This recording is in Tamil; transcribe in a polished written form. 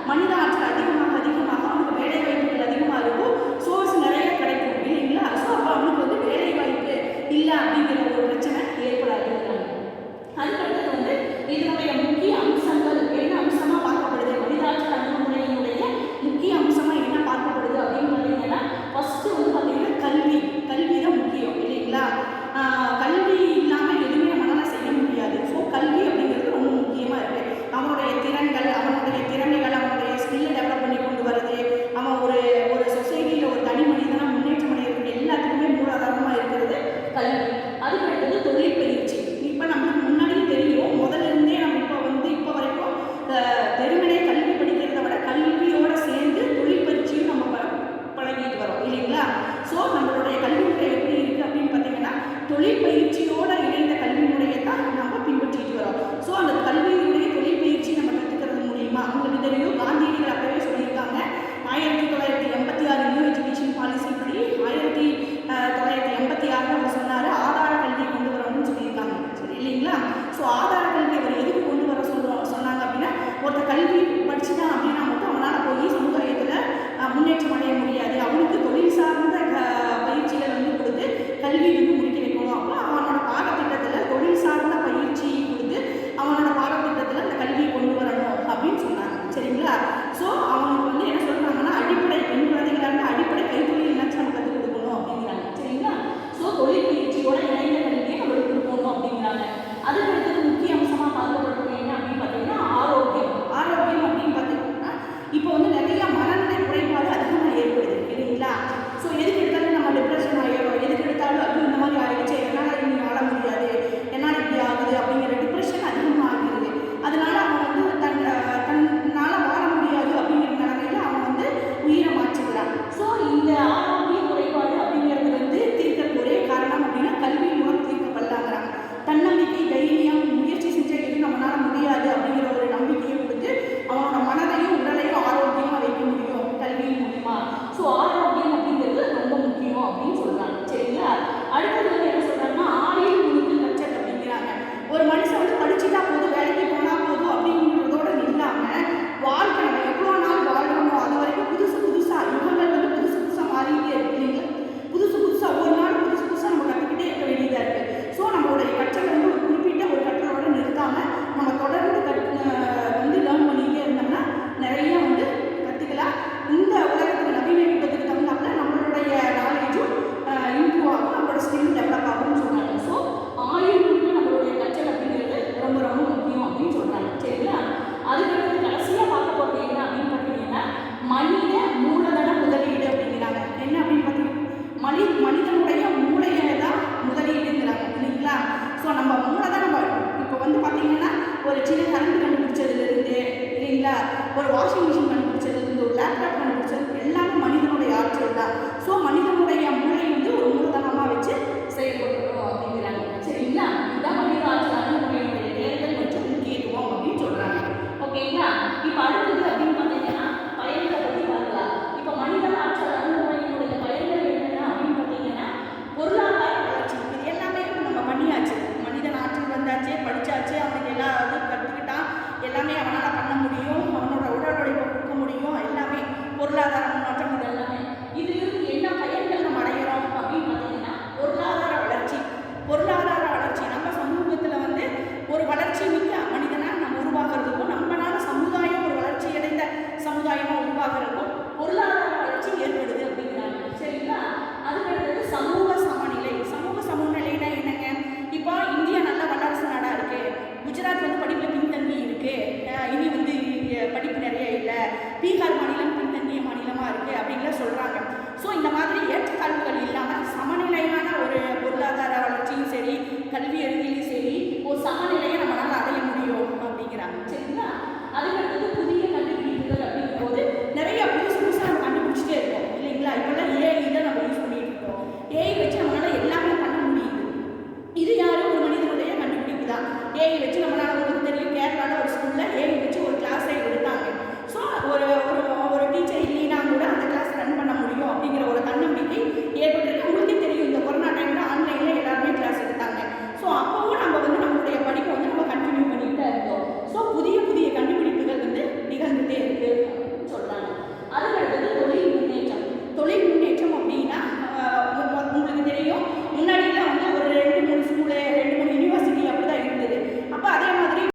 மனித ஆற்றல் அதிகமாக அதிகமாக அவனுக்கு வேலை வாய்ப்புகள் அதிகமாக இருக்கும், சோர்ஸ் நிறைய கிடைக்கும் இல்லைங்களா. ஸோ அப்போ அவனுக்கு வந்து வேலை வாய்ப்பு இல்லை அப்படிங்கிற ஒரு பிரச்சனை ஏற்படாதுங்கிறாங்க. அதுக்கடுத்தது வந்து இதனுடைய முக்கிய அம்சங்கள் என்ன அம்சமாக பார்க்கப்படுது, மனிதாற்றல் அணுகுமுறையினுடைய முக்கிய அம்சமாக என்ன பார்க்கப்படுது அப்படின்னு பார்த்தீங்கன்னா, ஃபஸ்ட்டு வந்து பார்த்தீங்கன்னா கல்வி தான் முக்கியம் இல்லைங்களா. கல்வி இல்லாமல் எதுவுமே நம்மளால செய்ய முடியாது. ஸோ கல்வி அப்படிங்கிறது ரொம்ப முக்கியமாக இருக்குது. அவனுடைய திறன்கள், அவனுடைய திறமைகள், அவனுடைய ஸ்கில்லை டெவலப் பண்ணி கொண்டு வர்றது, அவன் ஒரு ஒரு சொசைட்டியில் ஒரு தனி மனிதனாக முன்னேற்றம் அடைகிறது எல்லாத்துக்குமே மூலாதாரமாக இருக்கிறது கல்வி. அதுக்கடுத்தது தொழில் பயிற்சி. இப்போ நம்மளுக்கு முன்னாடியே தெரியும், முதல்ல இருந்தே நம்ம இப்போ வரைக்கும் வெறுமனே கல்வி படிக்கிறத விட கல்வியோடு சேர்ந்து தொழில் பயிற்சியும் நம்ம பழகிட்டு வரோம் இல்லைங்களா. ஸோ நம்மளுடைய கல்வி முறை எப்படி இருக்குது அப்படின்னு பார்த்தீங்கன்னா, தொழில் பயிற்சியோடு இணைந்த கல்வி முறையை தான் நம்ம பின்பற்றிட்டு வரோம். ஸோ அந்த கல்வியினுடைய தொழில் பயிற்சி நம்ம கற்றுக்கிறது மூலியமா உங்களுக்கு தெரியும், காந்தியடிகள் அப்பவே சொல்லியிருக்காங்க 1986 நியூ எஜுகேஷன் பாலிசி படி 1986 அவர் சொன்னார் ஆதார கல்வியை கொண்டு வரணும்னு சொல்லியிருக்காங்க. சரி இல்லைங்களா. ஸோ ஆதார கல்வி அவர் எதுக்கு கொண்டு வர சொன்னாங்க அப்படின்னா, ஒருத்தர் கல்வி படிச்சுட்டான் அப்படின்னா மட்டும் அவனால் போய் சமுதாயத்தில் முன்னேற்றம் அடைய முடியாது. அவனுக்கு தொழில் சார்ந்த பயிற்சிகள் வந்து கொடுத்து கல்வி வந்து முடிக்க வைக்கணும். அப்போ அவனோட பாடத்திட்டத்தில் தொழில் சார்ந்த பயிற்சி கொடுத்து அவனோட பாடத்திட்டத்தில் அந்த கல்வியை கொண்டு வரணும் அப்படின்னு சொன்னாங்க. சரிங்களா. ஸோ அவனுக்கு வந்து என்ன சொல்கிறாங்கன்னா, அடிப்படை பெண் குழந்தைகளாக அடிப்படை கைத்தொழில் என்னாச்சும் நம்ம கற்றுக் கொடுக்கணும் அப்படிங்கிறாங்க. சரிங்களா. ஸோ தொழில் பயிற்சியோட இணைந்த கல்வியை நம்ம கொடுக்கணும் அப்படிங்கிறாங்க. அதுக்கடுத்தது முக்கிய அம்சமாக பார்க்கப்படுறது என்ன அப்படின்னு பார்த்தீங்கன்னா, ஆரோக்கியம் அப்படின்னு பார்த்தீங்கன்னா, இப்போ வந்து நிறைய மனநிலை குறைபாடு அதிகமாக ஏற்படுது இல்லைங்களா. ஸோ எதுக்கு எடுத்தாலும் நம்ம டிப்ரெஷன் ஆகிடும், எதுக்கு எடுத்தாலும் அது இந்த மாதிரி ஆகிடுச்சு, என்னால் இன்னும் வாழ முடியாது, என்னால் இப்படி ஆகுது அப்படிங்கிற டிப்ரெஷன் அதிகமாக ஆகிறது. அதனால அவன் வந்து தன்னால் வாழ முடியாது அப்படிங்கிற நிலைமையில அவன் வந்து உயிரை மாற்றிக்கிறான். ஸோ இந்த ஆரோக்கிய குறைபாடு அப்படிங்கிறது வந்து தீர்க்க ஒரே காரணம் அப்படின்னா கல்வி மூலம் தீர்க்கப்படலாங்கிறாங்க. தன்னம்பிக்கை, தைரியம், முயற்சி செஞ்ச எதுவும் நம்மளால முடியாது அப்படிங்கிற ஒரு நம்பிக்கையை கொடுத்து அவனோட மனதையும் உடலையும் ஆரோக்கியமாக வைக்க முடியும் கல்வியின் மூலியமா. ஸோ ஆரோக்கியம் அப்படிங்கிறது ரொம்ப முக்கியம் அப்படின்னு சொல்றாங்க. சரிங்களா. அடுத்தது வந்து என்ன சொல்றாங்கன்னா, ஆயுள் முழுக்க கற்றல் அப்படிங்கிறாங்க. ஒரு மனுஷன் வந்து படிச்சுட்டா போதும், வேலைக்கு போனால் போதும் அப்படிங்கிறதோட இல்லாமல் வாழ்க்கை நம்ம எவ்வளோ நாள் வாழ்றோமோ அது வரைக்கும் புதுசாக யுகங்கள் வந்து புதுசாக மாறிக்கிட்டே இருக்கு இல்லைங்களா. புதுசாக ஒரு நாள் புதுசாக நம்ம கற்றுக்கிட்டே இருக்க வேண்டியதாக இருக்குது. ஸோ நம்மளுடைய கற்றலை வந்து ஒரு குறிப்பிட்ட ஒரு கற்றலோட நிறுத்தாமல் நம்ம தொடர்ந்து வந்து லேர்ன் பண்ணிக்கிட்டே இருந்தோம்னா நிறைய வந்து கற்றுக்கலாம். இந்த உலகத்துக்கு நவீன யுகத்துக்கு தகுந்தாப்புல நம்மளுடைய நாலேஜும் இம்ப்ரூவ் ஆகும், நம்மளோட ஸ்கில் டெவலப் ஆகும்னு சொல்கிறாங்க. ஸோ ஆயுளுக்கு நம்மளுடைய கற்றல் அப்படிங்கிறது ரொம்ப ரொம்ப முக்கியம் அப்படின்னு சொல்கிறாங்க. சரிங்களா. அதுக்கடுத்து கடைசியாக பார்க்க போகிறது என்ன அப்படின்னு பார்த்தீங்கன்னா, மனித மூலதன முதலீடு அப்படிங்கிறாங்க. என்ன அப்படின்னு பார்த்தீங்கன்னா, மனிதனுடைய மூளையை தான் முதலீடுங்கிறாங்க இல்லைங்களா. ஸோ நம்ம மூளைதான் நம்ம இப்போ வந்து பார்த்தீங்கன்னா ஒரு சின்ன கரண்ட் கண்டுபிடிச்சதுலேருந்து இல்லைங்களா, ஒரு வாஷிங் மிஷின் கண்டுபிடிச்சதுலேருந்து ஒரு லேப்டாப் கண்டுபிடிச்சது எல்லாமே மனிதனுடைய ஆற்றல் தான். ஸோ மனிதனுடைய மூளை வந்து ஒரு மூலதனமாக வச்சு செயல்படுத்தணும் அப்படிங்கிறாங்க. சரிங்களா. இதுதான் மனித ஆற்றல் அணுகுமுறையினுடைய தேர்தல் மற்றும் முக்கியத்துவம் அப்படின்னு சொல்கிறாங்க. ஓகேங்களா. இப்போ அடுத்தது அப்படின்னு பார்த்தீங்கன்னா பயன்களை பற்றி பார்க்கலாம். இப்போ மனித ஆற்றல் அணுகுமுறையினுடைய பயன்கள் என்னென்ன அப்படின்னு பார்த்தீங்கன்னா, பொருளாதார வளர்ச்சி. இது எல்லாமே நம்ம பண்ணியாச்சு. மனிதன் ஆற்றல் வந்தாச்சு, படித்தாச்சு, அவனுக்கு எல்லா இதுவும் கற்றுக்கிட்டான், எல்லாமே அவனால் பண்ண முடியும், அவனோட உடல் உழைப்பை கொடுக்க முடியும், எல்லாமே பொருளாதார முன்னேற்றம். இது எல்லாமே இதிலிருந்து என்ன பயன்கள் நம்ம அடைகிறோம் அப்படின்னு பார்த்தீங்கன்னா, பொருளாதார வளர்ச்சி. நம்ம சமூகத்தில் வந்து ஒரு வளர்ச்சி மிக்க மனிதனாக நம்ம உருவாகிறதுக்கும், நம்மளால சமுதாயம் ஒரு வளர்ச்சி அடைந்த சமுதாயமாக உருவாகிறதுக்கும் பொருளாதார வளர்ச்சி ஏற்படுது அப்படிங்கிறாங்க. சரிங்களா. அதுக்கடுத்தது சமூக சமநிலைனா என்னங்க, இப்போ இந்தியா நல்ல வல்லரசு நாடாக இருக்குது, குஜராத் வந்து படிப்பில் பின்தங்கி இருக்குது, இனி வந்து படிப்பு நிறைய இல்லை, பீகார் மாநிலம் பின்தங்கிய மாநிலமாக இருக்குது அப்படின்லாம் சொல்கிறாங்க. ஸோ இந்த மாதிரி ஏற்றத்தாழ்வுகள் இல்லாமல் சமநிலையான ஒரு பொருளாதார வளர்ச்சியும் சரி, கல்வி அறிவியலையும் சரி, ஒரு சமநிலையை நம்மளால் அடைய முடியும் அப்படிங்கிறாங்க. சரிங்களா.